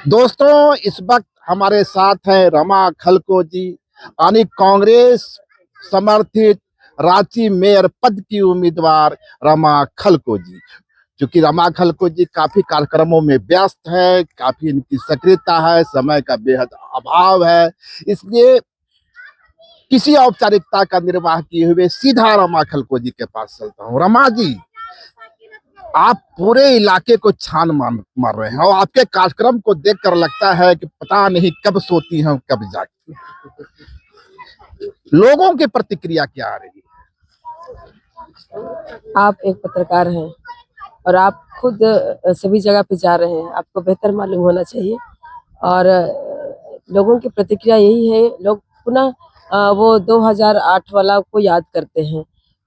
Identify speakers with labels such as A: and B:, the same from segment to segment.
A: दोस्तों, इस वक्त हमारे साथ हैं रमा खलको जी, यानी कांग्रेस समर्थित रांची मेयर पद की उम्मीदवार रमा खलको जी। क्योंकि रमा खलको जी काफी कार्यक्रमों में व्यस्त है, काफी इनकी सक्रियता है, समय का बेहद अभाव है, इसलिए किसी औपचारिकता का निर्वाह किए हुए सीधा रमा खलको जी के पास चलता हूँ। रमा जी, आप पूरे इलाके को छान मार रहे हैं और आपके कार्यक्रम को देखकर लगता है कि पता नहीं कब सोती हैं कब जागती हैं। लोगों की प्रतिक्रिया क्या आ रही
B: आप एक पत्रकार हैं और आप खुद सभी जगह पे जा रहे हैं, आपको बेहतर मालूम होना चाहिए। और लोगों की प्रतिक्रिया यही है, लोग पुनः वो 2008 वाला को याद करते हैं।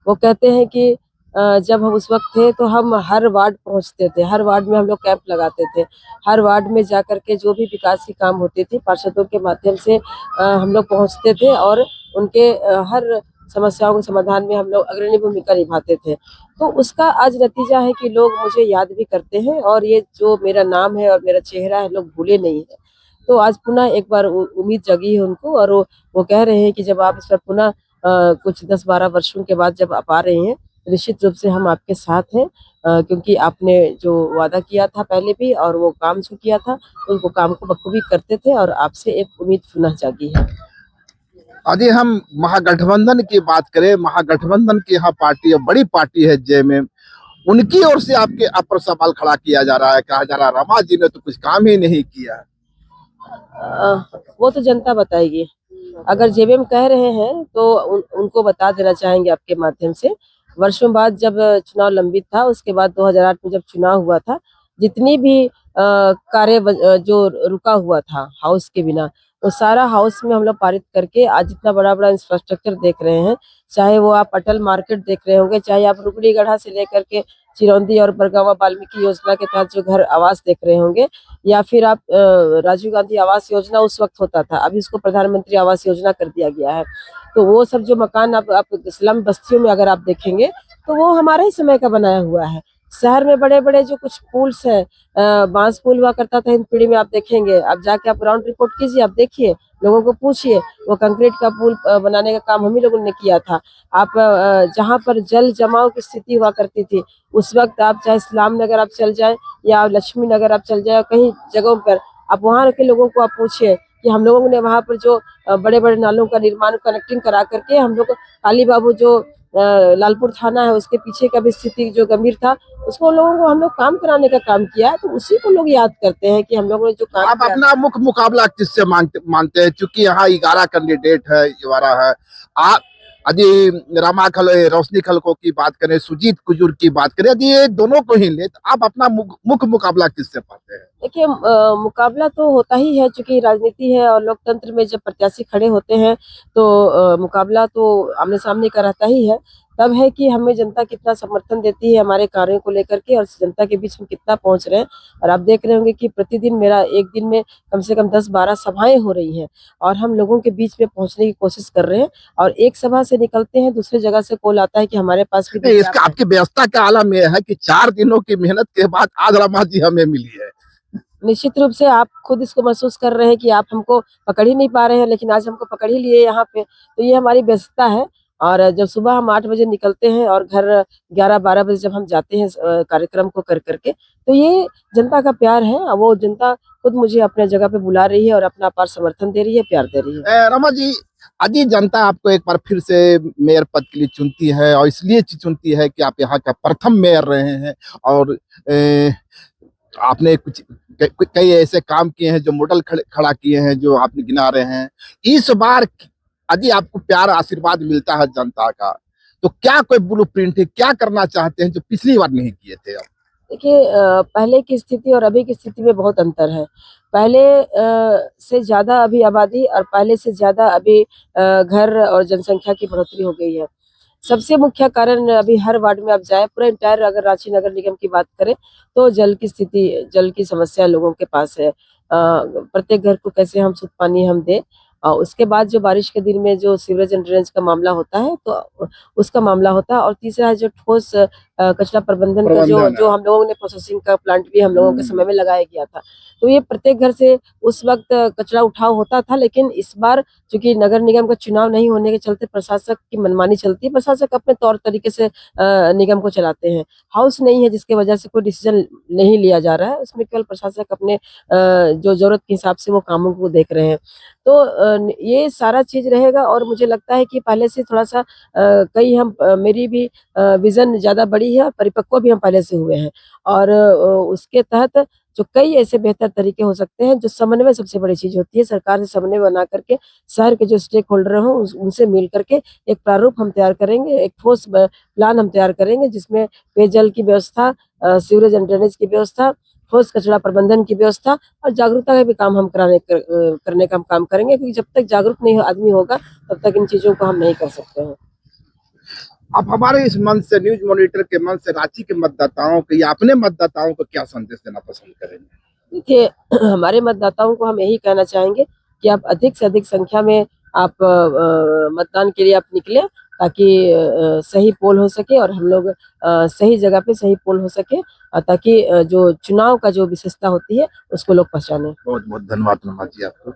B: वो कहते हैं कि जब हम उस वक्त थे तो हम हर वार्ड पहुंचते थे, हर वार्ड में हम लोग कैंप लगाते थे, हर वार्ड में जा करके जो भी विकास की काम होती थी पार्षदों के माध्यम से हम लोग पहुंचते थे और उनके हर समस्याओं के समाधान में हम लोग अग्रणी भूमिका निभाते थे। तो उसका आज नतीजा है कि लोग मुझे याद भी करते हैं और ये जो मेरा नाम है और मेरा चेहरा है, लोग भूले नहीं है। तो आज पुनः एक बार उम्मीद जगी है उनको, और वो कह रहे हैं कि जब आप इस पर पुनः कुछ 10-12 वर्षों के बाद जब आप आ रहे हैं, तो निश्चित रूप से हम आपके साथ हैं, क्योंकि आपने जो वादा किया था पहले भी और वो काम जो किया था, उनको काम को बखूबी करते थे और आपसे एक उम्मीद पुनः जागी है।
A: यदि हम महागठबंधन की बात करें, महागठबंधन की यहाँ पार्टी बड़ी पार्टी है जेएमएम, उनकी ओर से आपके अपर सवाल खड़ा किया जा रहा है, कहा जा रहा है रमा जी ने तो कुछ काम ही नहीं किया।
B: वो तो जनता बताएगी। अगर जेबीएम कह रहे हैं तो उनको बता देना चाहेंगे आपके माध्यम से, वर्षों बाद जब चुनाव लंबित था, उसके बाद 2008 में जब चुनाव हुआ था, जितनी भी कार्य जो रुका हुआ था हाउस के बिना, वो सारा हाउस में हम लोग पारित करके आज जितना बड़ा बड़ा इंफ्रास्ट्रक्चर देख रहे हैं, चाहे वो आप अटल मार्केट देख रहे होंगे, चाहे आप रुकड़ीगढ़ा से लेकर के चिरौंदी और बरगावा वाल्मीकि योजना के तहत जो घर आवास देख रहे होंगे, या फिर आप राजीव गांधी आवास योजना उस वक्त होता था, अभी उसको प्रधानमंत्री आवास योजना कर दिया गया है। तो वो सब जो मकान आप स्लम बस्तियों में अगर आप देखेंगे, तो वो हमारे ही समय का बनाया हुआ है। शहर में बड़े बड़े जो कुछ पुल्स है, बांस पुल हुआ करता था हिंदपीढ़ी में, आप देखेंगे, आप जाके आप ग्राउंड रिपोर्ट कीजिए, आप देखिए, लोगों को पूछिए, वो कंक्रीट का पुल बनाने का काम हम ही लोगों ने किया था। आप जहाँ पर जल जमाव की स्थिति हुआ करती थी, उस वक्त आप चाहे इस्लाम नगर आप चल जाए या लक्ष्मी नगर आप चल जाए, कहीं जगहों पर आप वहाँ के लोगों को आप पूछिए कि हम लोगों ने वहाँ पर जो बड़े बड़े नालों का निर्माण कनेक्टिंग करा करके हम लोग काली बाबू जो लालपुर थाना है उसके पीछे का भी स्थिति जो गंभीर था, उसको लोगों को हम लोग काम कराने का काम किया है। तो उसी को लोग याद करते हैं कि हम लोगों ने जो काम
A: आप
B: किया।
A: अपना मुख्य मुकाबला किससे मानते हैं, क्योंकि यहाँ 11 कैंडिडेट है, 11 है। आप यदि रोशनी खलको की बात करें, सुजीत कुजूर की बात करें, यदि ये दोनों को ही ले तो आप अपना मुख्य मुकाबला किससे पाते हैं?
B: देखिए, मुकाबला तो होता ही है, चूंकि राजनीति है और लोकतंत्र में जब प्रत्याशी खड़े होते हैं तो मुकाबला तो आमने सामने का रहता ही है। तब है कि हमें जनता कितना समर्थन देती है हमारे कार्यों को लेकर के, और जनता के बीच हम कितना पहुंच रहे हैं। और आप देख रहे होंगे कि प्रतिदिन मेरा एक दिन में कम से कम 10-12 सभाएं हो रही हैं और हम लोगों के बीच में पहुंचने की कोशिश कर रहे हैं। और एक सभा से निकलते हैं, दूसरी जगह से कॉल आता है कि हमारे पास भी
A: इसका आपकी व्यवस्था का आलम यह है कि 4 दिनों की मेहनत के बाद आज रमा जी हमें मिली है।
B: निश्चित रूप से आप खुद इसको महसूस कर रहे हैं कि आप हमको पकड़ ही नहीं पा रहे हैं, लेकिन आज हमको पकड़ ही लिए यहाँ पे, तो ये हमारी व्यस्तता है। और जब सुबह हम 8 बजे निकलते हैं और घर 11-12 बजे जब हम जाते हैं कार्यक्रम को कर करके, तो ये जनता का प्यार है। और वो जनता खुद मुझे अपने जगह पे बुला रही है और अपना अपार समर्थन दे रही है, प्यार दे रही है।
A: रमा जी, यदि जनता आपको एक बार फिर से मेयर पद के लिए चुनती है और इसलिए चुनती है कि आप यहाँ का प्रथम मेयर रहे हैं और आपने कुछ कई ऐसे काम किए हैं जो मॉडल खड़ा किए हैं जो आपने गिना रहे हैं, इस बार यदि आपको प्यार आशीर्वाद मिलता है जनता का, तो क्या कोई ब्लूप्रिंट है, क्या करना चाहते हैं जो पिछली बार नहीं किए थे आप?
B: देखिए, पहले की स्थिति और अभी की स्थिति में बहुत अंतर है। पहले से ज़्यादा अभी आबादी और पहले से ज़्यादा अभी घर और जनसंख्या की बढ़ोतरी हो गई है। सबसे मुख्य कारण अभी हर वार्ड में आप जाए, पूरा एंटायर अगर रांची नगर निगम की बात करें, तो जल की स्थिति, जल की समस्या लोगों के पास है। प्रत्येक घर को कैसे हम शुद्ध पानी हम दें, उसके बाद जो बारिश के दिन में जो सीवरेज एंड ड्रेनेज का मामला होता है तो उसका मामला होता है। और तीसरा है जो ठोस कचरा प्रबंधन का जो
A: प्रबंधन है।
B: जो हम लोगों ने प्रोसेसिंग का प्लांट भी हम लोगों के समय में लगाया गया था। तो ये प्रत्येक घर से उस वक्त कचरा उठाव होता था, लेकिन इस बार चूंकि नगर निगम का चुनाव नहीं होने के चलते प्रशासक की मनमानी चलती है। प्रशासक अपने तौर तरीके से निगम को चलाते हैं। हाउस नहीं है जिसकी वजह से कोई डिसीजन नहीं लिया जा रहा है, उसमें केवल प्रशासक अपने जो जरूरत के हिसाब से वो कामों को देख रहे हैं। तो ये सारा चीज रहेगा और मुझे लगता है कि पहले से थोड़ा सा कई हम मेरी भी विजन ज्यादा बड़ी है और परिपक्व भी हम पहले से हुए हैं। और उसके तहत जो कई ऐसे बेहतर तरीके हो सकते हैं, जो समन्वय सबसे बड़ी चीज होती है। सरकार से समन्वय बना करके शहर के जो स्टेक होल्डर हों उनसे मिल करके एक प्रारूप हम तैयार करेंगे, एक ठोस प्लान हम तैयार करेंगे जिसमें पेयजल की व्यवस्था, सीवरेज एंड ड्रेनेज की व्यवस्था, ठोस कचरा प्रबंधन की व्यवस्था और जागरूकता का भी काम हम करने का हम काम करेंगे, क्योंकि जब तक जागरूक नहीं आदमी होगा तब तक इन चीजों को हम नहीं कर सकते हैं।
A: आप हमारे इस मंच से, न्यूज मॉनिटर के मंच से रांची के मतदाताओं को या अपने मतदाताओं को क्या संदेश देना पसंद करेंगे?
B: देखिए, हमारे मतदाताओं को हम यही कहना चाहेंगे कि आप अधिक से अधिक संख्या में आप मतदान के लिए आप निकलें, ताकि सही पोल हो सके और हम लोग सही जगह पे सही पोल हो सके, ताकि जो चुनाव का जो विशेषता होती है उसको लोग पहचाने।
A: बहुत बहुत धन्यवाद रमा जी आपको।